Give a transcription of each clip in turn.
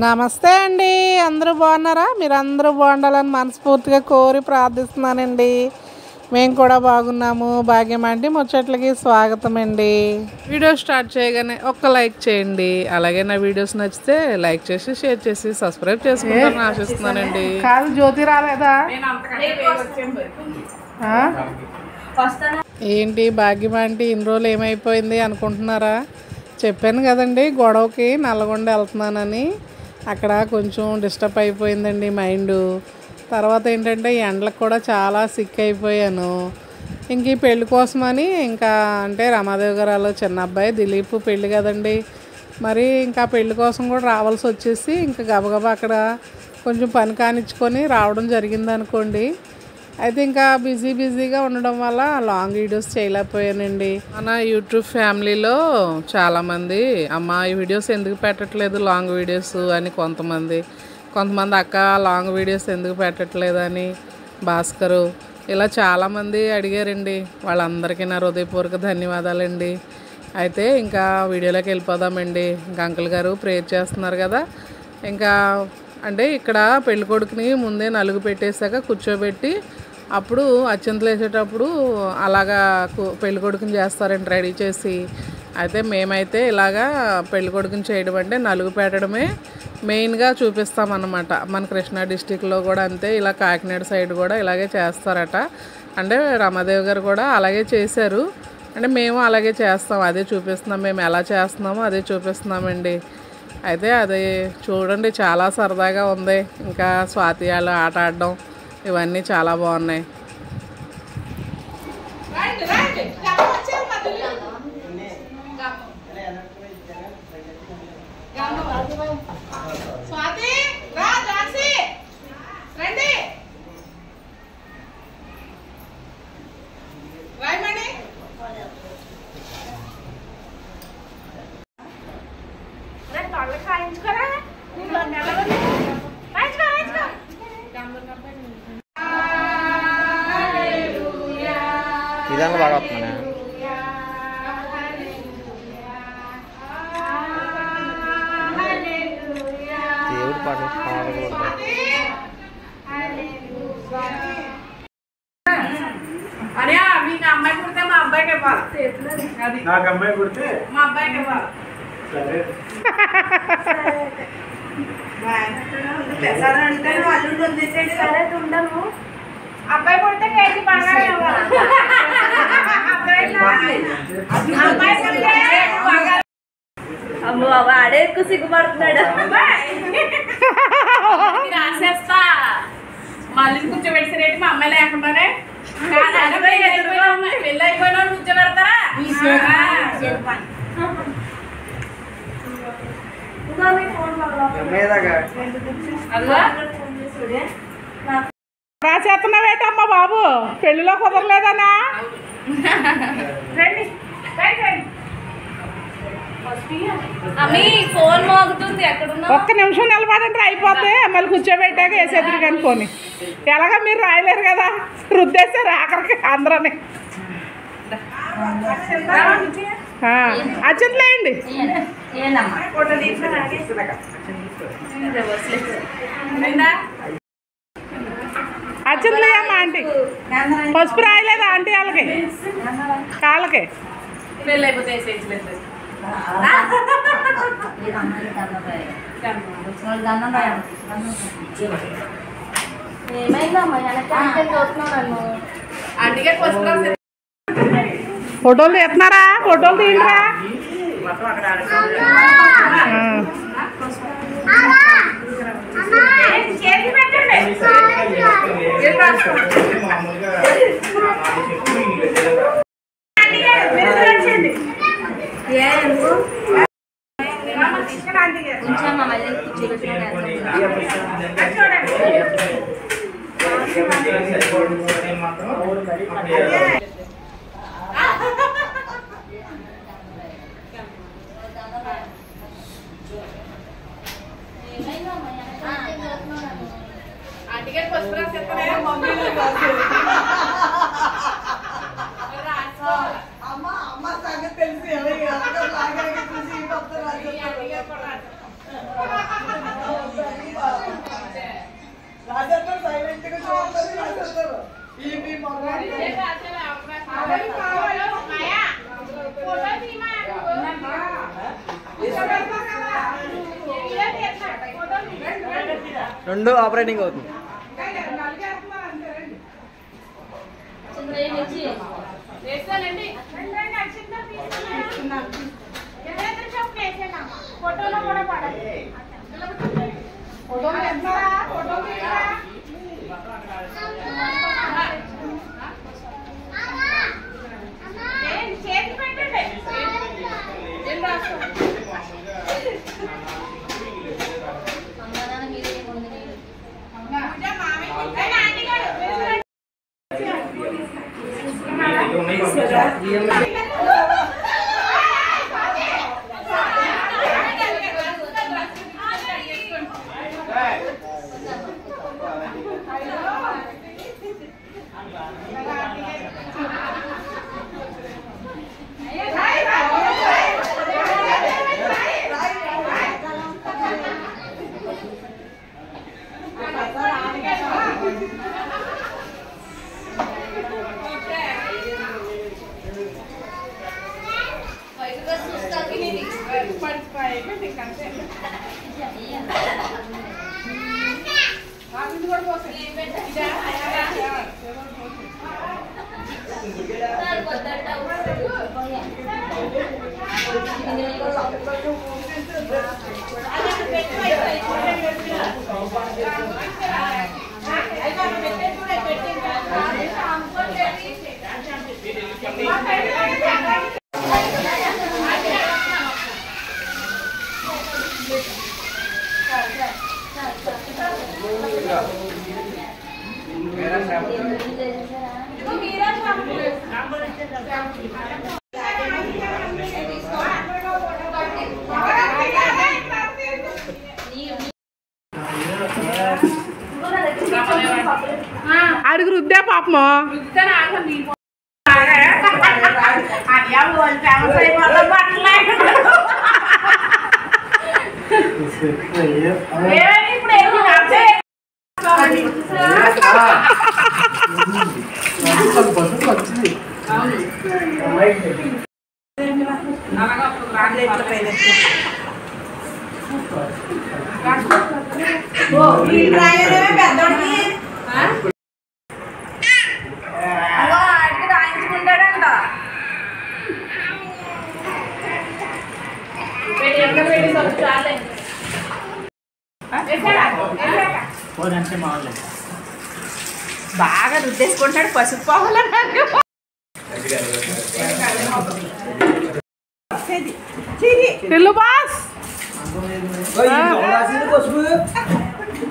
నమస్తే అండి. అందరూ బాగున్నారా? మీరు అందరూ బాగుండాలని మనస్ఫూర్తిగా కోరి ప్రార్థిస్తున్నానండి. మేము కూడా బాగున్నాము. భాగ్యం ఆంటీ ముచ్చట్లకి స్వాగతం అండి. వీడియో స్టార్ట్ చేయగానే ఒక్క లైక్ చేయండి. అలాగే నా వీడియోస్ నచ్చితే లైక్ చేసి షేర్ చేసి సబ్స్క్రైబ్ చేసుకుంటారని ఆశిస్తున్నానండి. కాదు జ్యోతి రాలేదా? ఏంటి భాగ్యం ఆంటీ ఇన్ని రోజులు ఏమైపోయింది అనుకుంటున్నారా? చెప్పాను కదండి గొడవకి నల్లగొండ వెళ్తున్నానని. అక్కడ కొంచెం డిస్టర్బ్ అయిపోయిందండి మైండ్. తర్వాత ఏంటంటే ఎండలకు కూడా చాలా సిక్ అయిపోయాను. ఇంక ఈ పెళ్లి కోసమని ఇంకా అంటే రమాదేవి గారు చిన్న అబ్బాయి దిలీప్ పెళ్ళి కదండి. మరి ఇంకా పెళ్లి కోసం కూడా రావాల్సి వచ్చేసి ఇంకా గబగబా అక్కడ కొంచెం పని కానిచ్చుకొని రావడం జరిగింది అనుకోండి. అయితే ఇంకా బిజీగా ఉండడం వల్ల లాంగ్ వీడియోస్ చేయలేకపోయానండి. మన యూట్యూబ్ ఫ్యామిలీలో చాలామంది అమ్మ ఈ వీడియోస్ ఎందుకు పెట్టట్లేదు లాంగ్ వీడియోస్ అని కొంతమంది అక్క లాంగ్ వీడియోస్ ఎందుకు పెట్టట్లేదు అని భాస్కరు ఇలా చాలామంది అడిగారండి. వాళ్ళందరికీ నా హృదయపూర్వక ధన్యవాదాలండి. అయితే ఇంకా వీడియోలోకి వెళ్ళిపోదామండి. ఇంకా అంకుల్ గారు ప్రేయర్ చేస్తున్నారు కదా. ఇంకా అంటే ఇక్కడ పెళ్ళికొడుకుని ముందే నలుగు పెట్టేశాక కూర్చోబెట్టి అప్పుడు అత్యంతలు వేసేటప్పుడు అలాగా పెళ్ళికొడుకుని చేస్తారండి రెడీ చేసి. అయితే మేమైతే ఇలాగా పెళ్ళికొడుకుని చేయడం అంటే నలుగు పెట్టడమే మెయిన్గా చూపిస్తామన్నమాట. మన కృష్ణా డిస్టిక్లో కూడా అంతే, ఇలా కాకినాడ సైడ్ కూడా ఇలాగే చేస్తారట. అంటే రమాదేవి గారు కూడా అలాగే చేశారు. అంటే మేము అలాగే చేస్తాం, అదే చూపిస్తున్నాం. మేము ఎలా చేస్తున్నామో అదే చూపిస్తున్నామండి. అయితే అది చూడండి చాలా సరదాగా ఉంది. ఇంకా స్వాతియాలు ఆట ఆడడం ఇవన్నీ చాలా బాగున్నాయి. ఇదంగా బాగా వస్తున్నా దేవుడు పాటలు పాడకూడదు. మీకు అమ్మాయి పుడితే మా అబ్బాయికి ఇవ్వాలి. నాకు అమ్మాయి పుడితే మా అబ్బాయికి ఇవ్వాలి. సరే అబ్బాయి పుడితే కేజీ బంగారం ఇవ్వాలి. అమ్మో ఆడే ఎక్కువ సిగ్గుపడుతున్నాడు. రాసేస్తా మళ్ళీ కూర్చోబెట్టినట్టు మా అమ్మాయి లేకుండానే పెళ్ళి అయిపోయిన కూర్చోబెడతారా? రాసేస్తున్నావేటమ్మా బాబు, పెళ్లిలో కుదరలేదనా? ఫోన్ మోగుతుంది ఎక్కడున్నా. ఒక్క నిమిషం నిలబడండి అయిపోతే మళ్ళీ కూర్చోబెట్టాక వేసేద్దరు కానీ పోనీ. ఎలాగా మీరు రాయలేరు కదా, రుద్దేశారు ఆఖరికి అందరని. అచ్చట్లేయండి. అచ్చట్లేయమ్మా ఆంటీ. పసుపు రాయలేదా ఆంటీ వాళ్ళకి కాళ్ళకి? ఫోటోలు తీస్తున్నారా? ఫోటోలు తీయండిరా. అమ్మ సంగతి తెలిసి రెండు ఆపరేటింగ్ అవుతుంది. ఫోటోలో కూడా పడాలి. చేతి పెట్టండి. ఏం రాస్తాం? అడుగు రుద్దా పాపమా రాయించుకుంటాడంట. బాగా రుద్దేసుకుంటాడు పసుపు పోవాలని.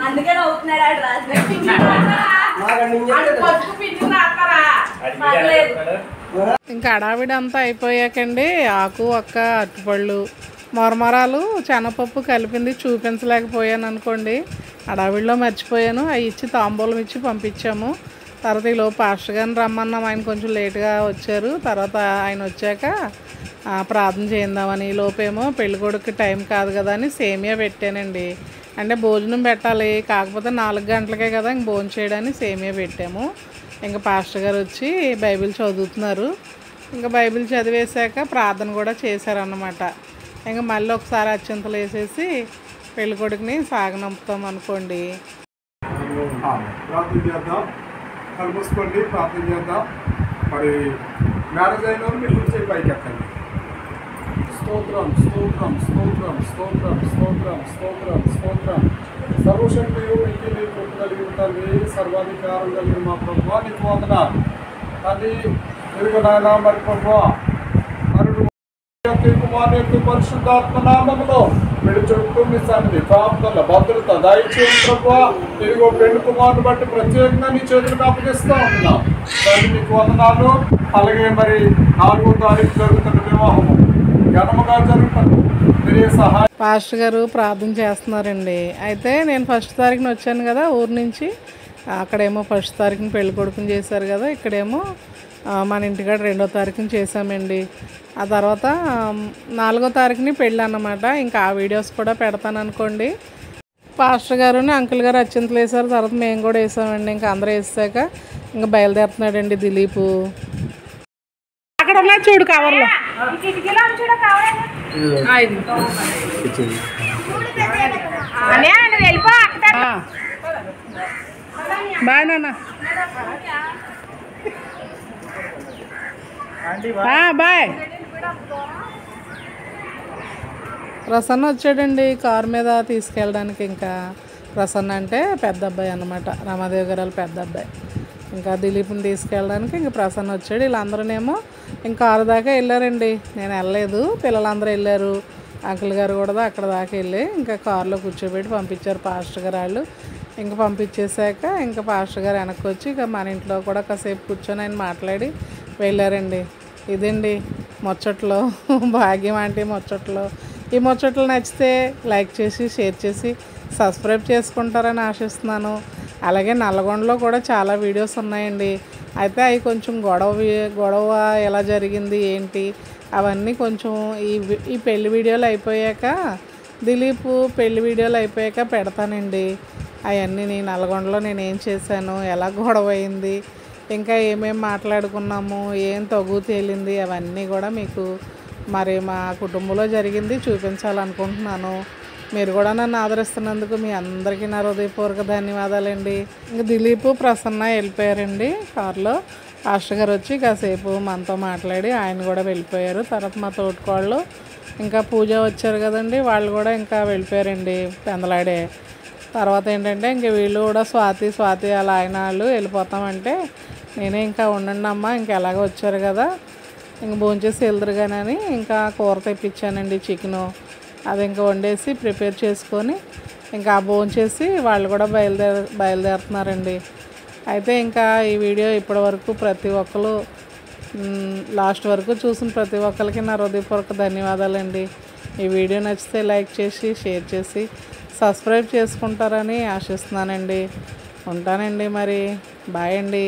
అందుకని అవుతున్నాడు ఇంకా అడావిడి అంతా అయిపోయాకండి ఆకు ఒక్క అరటిపళ్ళు మొరమరాలు శనగపప్పు కలిపింది చూపించలేకపోయాను అనుకోండి. అడావిడిలో మర్చిపోయాను. అవి ఇచ్చి తాంబూలం ఇచ్చి పంపించాము. తర్వాత ఈలోపు పాస్టర్ గారిని రమ్మన్నాం. ఆయన కొంచెం లేట్గా వచ్చారు. తర్వాత ఆయన వచ్చాక ప్రార్థన చేద్దామని. ఈలోపేమో పెళ్ళికొడుకు టైం కాదు కదా అని సేమియా పెట్టానండి. అంటే భోజనం పెట్టాలి, కాకపోతే 4 గంటలకే కదా ఇంక భోజనం చేయడానికి సేమియా పెట్టాము. ఇంకా పాస్టర్ గారు వచ్చి బైబిల్ చదువుతున్నారు. ఇంకా బైబిల్ చదివేశాక ప్రార్థన కూడా చేశారన్నమాట. ఇంకా మళ్ళీ ఒకసారి అత్యంతలు వేసేసి పెళ్ళికొడుకుని సాగనంపుతాం అనుకోండి. ప్రార్థన చేద్దాం. కలుపుకోండి, ప్రార్థన చేద్దాం. మరి మ్యారేజ్ అయిన వాళ్ళు మీరు కూర్చొని పైకి ఎక్కండి. స్తోత్రం స్తోత్రం స్తోత్రం స్తోత్రం స్తోత్రం స్తోత్రం స్తోత్రం. సర్వశక్తియు ఇంటి నీ కృప కలిగిన తండ్రి, సర్వాధికారం కలిగిన మా ప్రభువా నీకు వందనాలు తండ్రి. తెలుగు నాయన మరి ప్రభువా అరుడు కుమార్ యొక్క పరిశుద్ధాత్మ నామములో వీడి చుట్టూ మీ సన్నిధి కాపుదల భద్రత దయచేసి ప్రభువా. ఇదిగో పెళ్లి కుమారుని బట్టి ప్రత్యేకంగా నీ చేతులకు అప్పగిస్తూ ఉంటున్నాం తండ్రి, నీకు వందనాలు. అలాగే మరి 4వ తారీఖు జరుగుతున్న వివాహము ఘనముగా జరుగుతుంది. మీరే సహాయం. పాస్టర్ గారు ప్రార్థన చేస్తున్నారండి. అయితే నేను 1వ తారీఖున వచ్చాను కదా ఊరు నుంచి. అక్కడేమో 1వ తారీఖున పెళ్లి కొడుకుని చేశారు కదా, ఇక్కడేమో మన ఇంటికాడ 2వ తారీఖున చేశామండి. ఆ తర్వాత 4వ తారీఖుని పెళ్ళి అన్నమాట. ఇంకా ఆ వీడియోస్ కూడా పెడతాను అనుకోండి. పాస్టర్ గారుని అంకుల్ గారు అత్యంతలు వేసారు. తర్వాత మేము కూడా వేసామండి. ఇంకా అందరూ వేసాక ఇంకా బయలుదేరుతున్నాడండి దిలీప్. అక్కడ ఉన్నాయి చూడు కవర్లో. బాయ్ నాన్న. బాయ్. ప్రసన్న వచ్చాడండి కారు మీద తీసుకెళ్ళడానికి. ఇంకా ప్రసన్న అంటే పెద్ద అబ్బాయి అన్నమాట, రమాదేవి గారు పెద్ద అబ్బాయి. ఇంకా దిలీప్ని తీసుకెళ్ళడానికి ఇంక ప్రసన్న వచ్చాడు. వీళ్ళందరూనేమో ఇంకా కారు దాకా వెళ్ళారండి. నేను వెళ్ళలేదు, పిల్లలందరూ వెళ్ళారు. అంకుల్ గారు కూడా అక్కడ దాకా వెళ్ళి ఇంకా కారులో కూర్చోబెట్టి పంపించారు పాస్టర్ గారు వాళ్ళు. ఇంకా పంపించేశాక ఇంకా పాస్టర్ గారు వెనక్కి వచ్చి ఇక మన ఇంట్లో కూడా కాసేపు కూర్చొని ఆయన మాట్లాడి వెళ్ళారండి. ఇదండి ముచ్చట్లో భాగ్యం ఆంటీ ముచ్చట్లో. ఈ ముచ్చట్లు నచ్చితే లైక్ చేసి షేర్ చేసి సబ్స్క్రైబ్ చేసుకుంటారని ఆశిస్తున్నాను. అలాగే నల్లగొండలో కూడా చాలా వీడియోస్ ఉన్నాయండి. అయితే అవి కొంచెం గొడవ ఎలా జరిగింది ఏంటి అవన్నీ కొంచెం ఈ పెళ్లి వీడియోలు అయిపోయాక, దిలీప్ పెళ్లి వీడియోలు అయిపోయాక పెడతానండి. అవన్నీ నేను నల్లగొండలో నేను ఏం చేశాను, ఎలా గొడవ అయింది, ఇంకా ఏమేమి మాట్లాడుకున్నాము, ఏం తగు తేలింది, అవన్నీ కూడా మీకు మరి మా కుటుంబంలో జరిగింది చూపించాలనుకుంటున్నాను. మీరు కూడా నన్ను ఆదరిస్తున్నందుకు మీ అందరికీ నా హృదయపూర్వక ధన్యవాదాలండి. ఇంకా దిలీప్ ప్రసన్న వెళ్ళిపోయారండి కారులో. పాస్టర్ గారు వచ్చి కాసేపు మనతో మాట్లాడి ఆయన కూడా వెళ్ళిపోయారు. తర్వాత మా తోటికోళ్ళు ఇంకా పూజ వచ్చారు కదండి, వాళ్ళు కూడా ఇంకా వెళ్ళిపోయారండి పెందలాడే. తర్వాత ఏంటంటే ఇంక వీళ్ళు కూడా స్వాతి అలా ఆయన వాళ్ళు వెళ్ళిపోతామంటే నేనే ఇంకా ఉండండి అమ్మ, ఇంకా ఎలాగో వచ్చారు కదా ఇంక భోంచేసి వెళ్తురుగానని ఇంకా కూర తెప్పించానండి, చికెను. అది ఇంకా వండేసి ప్రిపేర్ చేసుకొని ఇంకా భోంచేసి వాళ్ళు కూడా బయలుదేరుతున్నారండి. అయితే ఇంకా ఈ వీడియో ఇప్పటి వరకు ప్రతి ఒక్కరు లాస్ట్ వరకు చూసిన ప్రతి ఒక్కరికి నా హృదయపూర్వక ధన్యవాదాలండి. ఈ వీడియో నచ్చితే లైక్ చేసి షేర్ చేసి సబ్స్క్రైబ్ చేసుకుంటారని ఆశిస్తున్నానండి. ఉంటానండి మరి. బాయ్ అండి.